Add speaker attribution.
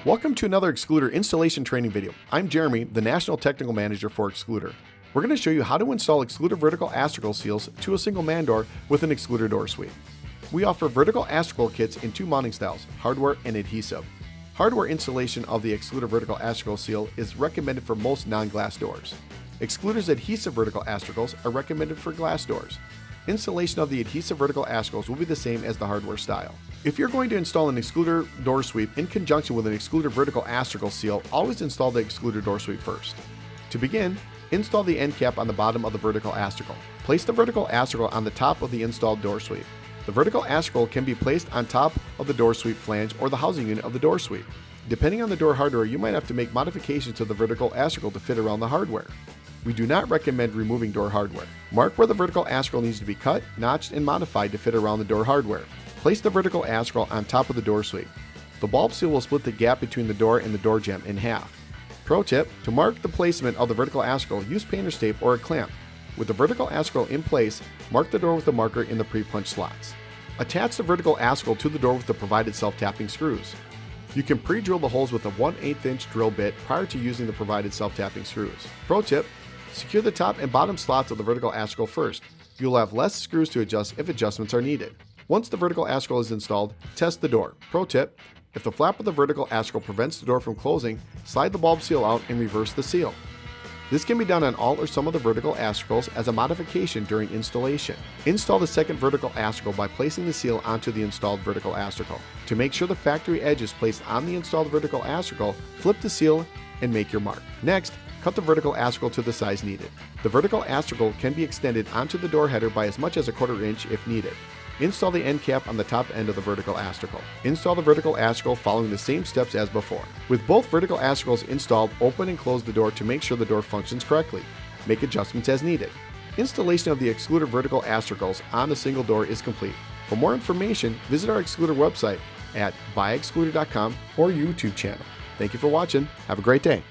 Speaker 1: Welcome to another Xcluder installation training video. I'm Jeremy, the National Technical Manager for Xcluder. We're going to show you how to install Xcluder Vertical Astragal seals to a single man door with an Xcluder door suite. We offer vertical astragal kits in two mounting styles, hardware and adhesive. Hardware installation of the Xcluder Vertical Astragal seal is recommended for most non-glass doors. Xcluder's adhesive vertical astragals are recommended for glass doors. Installation of the adhesive vertical astragals will be the same as the hardware style. If you're going to install an Xcluder door sweep in conjunction with an Xcluder vertical astragal seal, always install the Xcluder door sweep first. To begin, install the end cap on the bottom of the vertical astragal. Place the vertical astragal on the top of the installed door sweep. The vertical astragal can be placed on top of the door sweep flange or the housing unit of the door sweep. Depending on the door hardware, you might have to make modifications to the vertical astragal to fit around the hardware. We do not recommend removing door hardware. Mark where the vertical astragal needs to be cut, notched, and modified to fit around the door hardware. Place the vertical astragal on top of the door sweep. The bulb seal will split the gap between the door and the door jamb in half. Pro tip, to mark the placement of the vertical astragal, use painter's tape or a clamp. With the vertical astragal in place, mark the door with a marker in the pre-punched slots. Attach the vertical astragal to the door with the provided self-tapping screws. You can pre-drill the holes with a 1/8 inch drill bit prior to using the provided self-tapping screws. Pro tip, secure the top and bottom slots of the vertical astragal first. You'll have less screws to adjust if adjustments are needed. Once the vertical astragal is installed, test the door. Pro tip, if the flap of the vertical astragal prevents the door from closing, slide the bulb seal out and reverse the seal. This can be done on all or some of the vertical astragals as a modification during installation. Install the second vertical astragal by placing the seal onto the installed vertical astragal. To make sure the factory edge is placed on the installed vertical astragal, flip the seal and make your mark. Next, cut the vertical astragal to the size needed. The vertical astragal can be extended onto the door header by as much as 1/4 inch if needed. Install the end cap on the top end of the vertical astragal. Install the vertical astragal following the same steps as before. With both vertical astragals installed, open and close the door to make sure the door functions correctly. Make adjustments as needed. Installation of the Xcluder vertical astragals on the single door is complete. For more information, visit our Xcluder website at buyxcluder.com or YouTube channel. Thank you for watching. Have a great day.